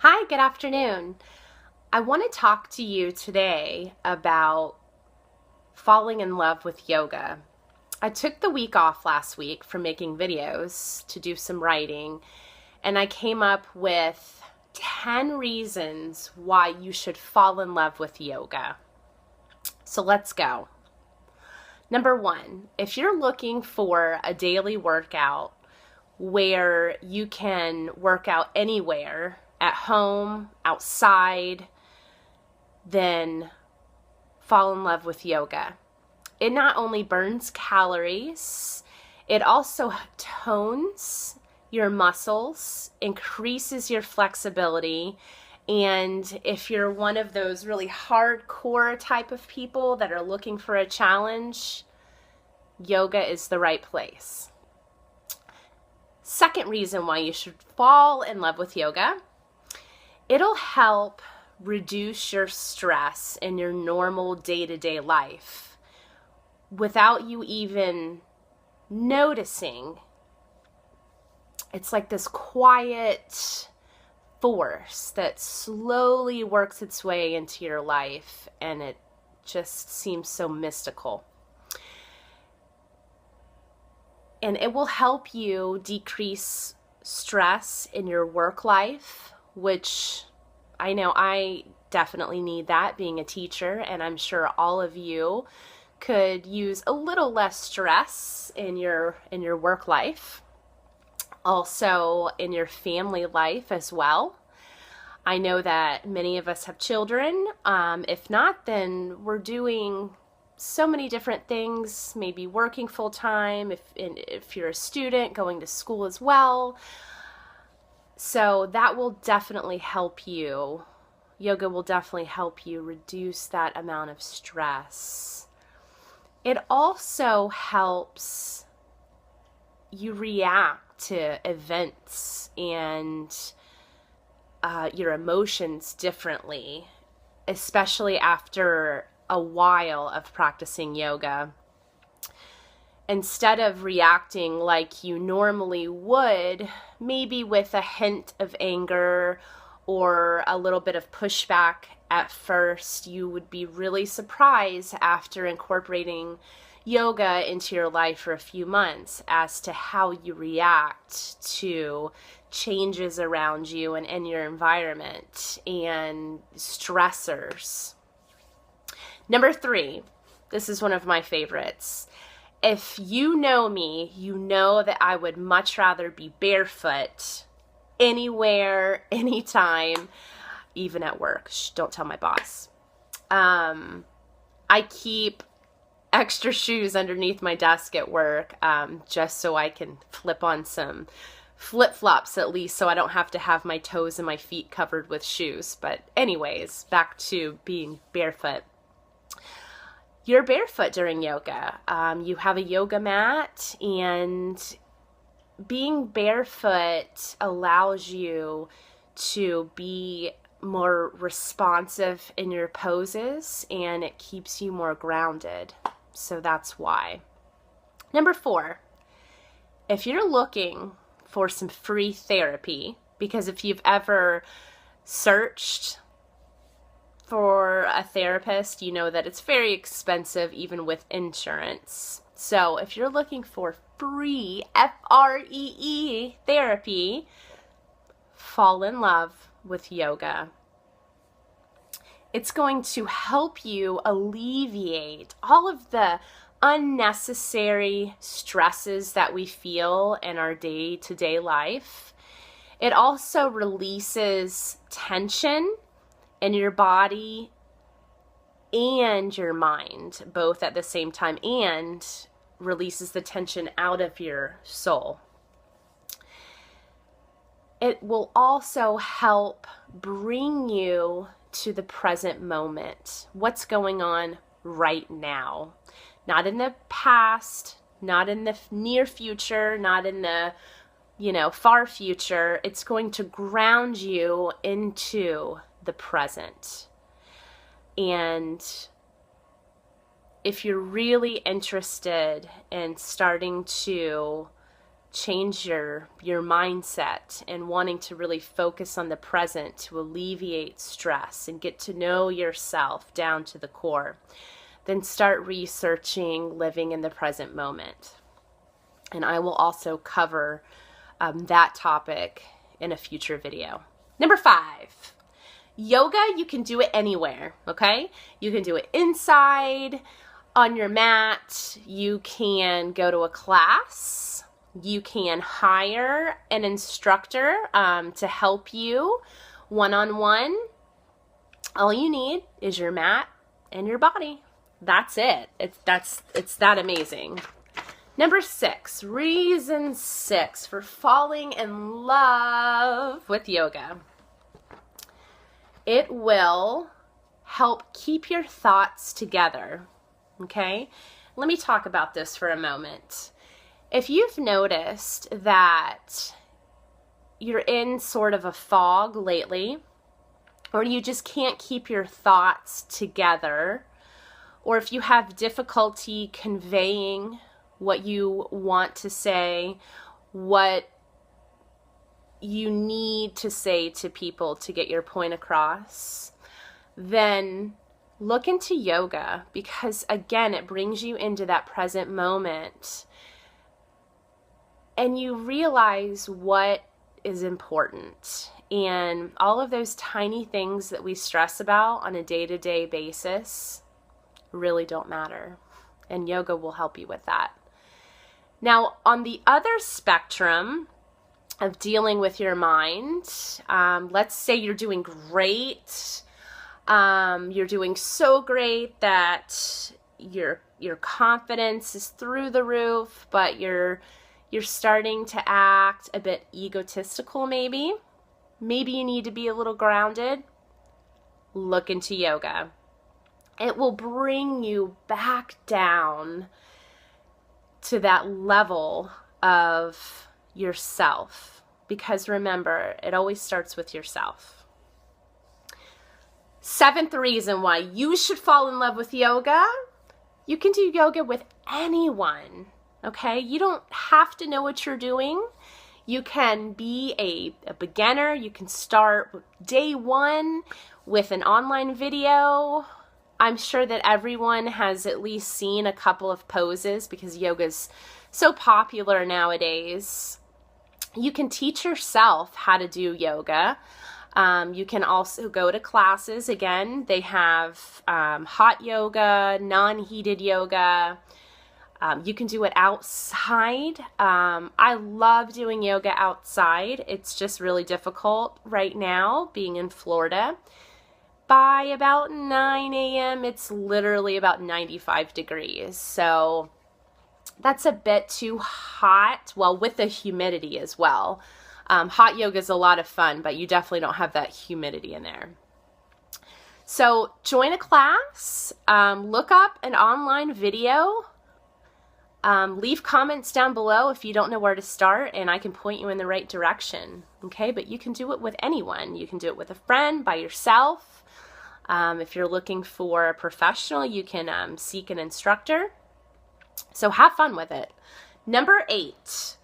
Hi, good afternoon. I want to talk to you today about falling in love with yoga. I took the week off last week from making videos to do some writing, and I came up with 10 reasons why you should fall in love with yoga. So let's go. Number one, if you're looking for a daily workout where you can work out anywhere, at home, outside, then fall in love with yoga. It not only burns calories, it also tones your muscles, increases your flexibility, and if you're one of those really hardcore type of people that are looking for a challenge, yoga is the right place. Second reason why you should fall in love with yoga, it'll help reduce your stress in your normal day-to-day life without you even noticing. It's like this quiet force that slowly works its way into your life, and it just seems so mystical. And it will help you decrease stress in your work life, which I know I definitely need that being a teacher, and I'm sure all of you could use a little less stress in your work life, also in your family life as well. I know that many of us have children. If not, then we're doing so many different things, maybe working full-time, if you're a student, going to school as well. So that will definitely help you. Yoga will definitely help you reduce that amount of stress. It also helps you react to events and your emotions differently, especially after a while of practicing yoga. Instead of reacting like you normally would, maybe with a hint of anger or a little bit of pushback at first, you would be really surprised after incorporating yoga into your life for a few months as to how you react to changes around you and in your environment and stressors. Number 3, this is one of my favorites. If you know me, you know that I would much rather be barefoot anywhere, anytime, even at work. Shh, don't tell my boss. I keep extra shoes underneath my desk at work just so I can flip on some flip-flops at least, so I don't have to have my toes and my feet covered with shoes. But anyways, back to being barefoot. You're barefoot during yoga. You have a yoga mat, and being barefoot allows you to be more responsive in your poses, and it keeps you more grounded. So that's why. Number 4, if you're looking for some free therapy, because if you've ever searched for a therapist, you know that it's very expensive even with insurance. So if you're looking for free, F-R-E-E, therapy, fall in love with yoga. It's going to help you alleviate all of the unnecessary stresses that we feel in our day-to-day life. It also releases tension in your body and your mind, both at the same time, and releases the tension out of your soul. It will also help bring you to the present moment. What's going on right now? Not in the past, not in the near future, not in the far future. It's going to ground you into the present. And if you're really interested in starting to change your mindset and wanting to really focus on the present to alleviate stress and get to know yourself down to the core, then start researching living in the present moment. And I will also cover that topic in a future video. Number 5, yoga, you can do it anywhere, okay? You can do it inside, on your mat. You can go to a class. You can hire an instructor to help you one-on-one. All you need is your mat and your body. That's it. It's that amazing. Number 6, reason 6 for falling in love with yoga. It will help keep your thoughts together, okay? Let me talk about this for a moment. If you've noticed that you're in sort of a fog lately, or you just can't keep your thoughts together, or if you have difficulty conveying what you want to say, what you need to say to people to get your point across, then look into yoga, because again, it brings you into that present moment and you realize what is important. And all of those tiny things that we stress about on a day-to-day basis really don't matter. And yoga will help you with that. Now, on the other spectrum of dealing with your mind, let's say you're doing great. You're doing so great that your confidence is through the roof, but you're starting to act a bit egotistical maybe. Maybe you need to be a little grounded. Look into yoga. It will bring you back down to that level of yourself, because remember, it always starts with yourself. 7th reason why you should fall in love with yoga: you can do yoga with anyone, okay? You don't have to know what you're doing. You can be a beginner. You can start day 1 with an online video. I'm sure that everyone has at least seen a couple of poses because yoga's so popular nowadays. You can teach yourself how to do yoga. You can also go to classes. Again, they have hot yoga, non-heated yoga. You can do it outside. I love doing yoga outside. It's just really difficult right now being in Florida. By about 9 a.m., it's literally about 95 degrees. So that's a bit too hot. Well, with the humidity as well. Hot yoga is a lot of fun, but you definitely don't have that humidity in there. So join a class, look up an online video, leave comments down below if you don't know where to start, and I can point you in the right direction. Okay, but you can do it with anyone. You can do it with a friend, by yourself. If you're looking for a professional, you can seek an instructor. So have fun with it. Number 8.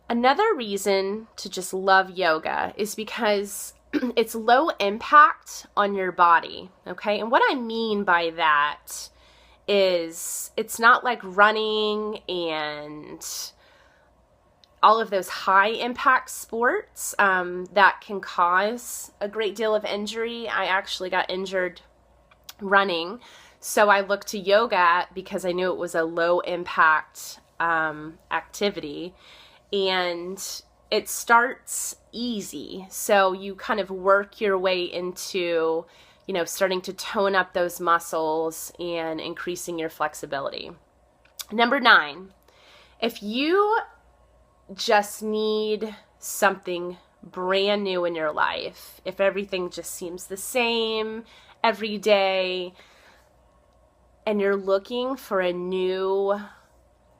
Another reason to just love yoga is because it's low impact on your body, okay? And what I mean by that is it's not like running and all of those high impact sports that can cause a great deal of injury. I actually got injured running, so I looked to yoga because I knew it was a low impact activity. And it starts easy. So you kind of work your way into, starting to tone up those muscles and increasing your flexibility. Number 9, if you just need something brand new in your life, if everything just seems the same every day, and you're looking for a new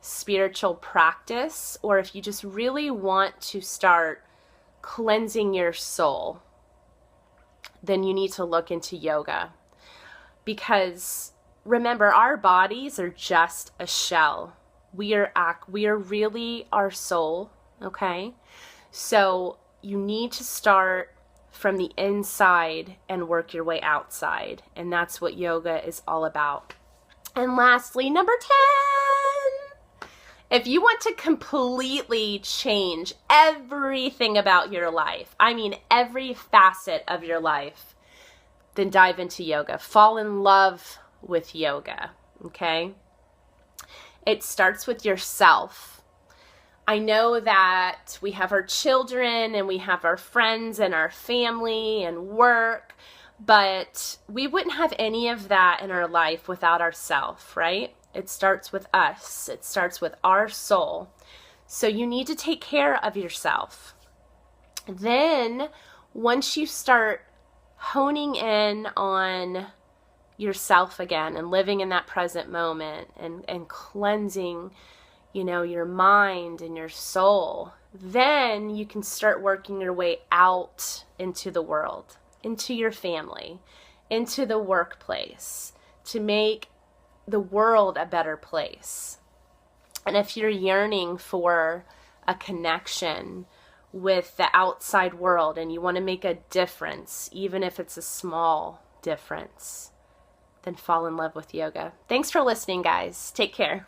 spiritual practice, or if you just really want to start cleansing your soul, then you need to look into yoga. Because remember, our bodies are just a shell. We are really our soul, okay? So you need to start from the inside and work your way outside. And that's what yoga is all about. And lastly, number 10, if you want to completely change everything about your life, I mean every facet of your life, then dive into yoga. Fall in love with yoga, okay? It starts with yourself. I know that we have our children and we have our friends and our family and work, but we wouldn't have any of that in our life without ourself, right? It starts with us. It starts with our soul. So you need to take care of yourself. Then once you start honing in on yourself again and living in that present moment and cleansing, your mind and your soul, then you can start working your way out into the world, into your family, into the workplace, to make the world a better place. And if you're yearning for a connection with the outside world and you want to make a difference, even if it's a small difference, then fall in love with yoga. Thanks for listening, guys. Take care.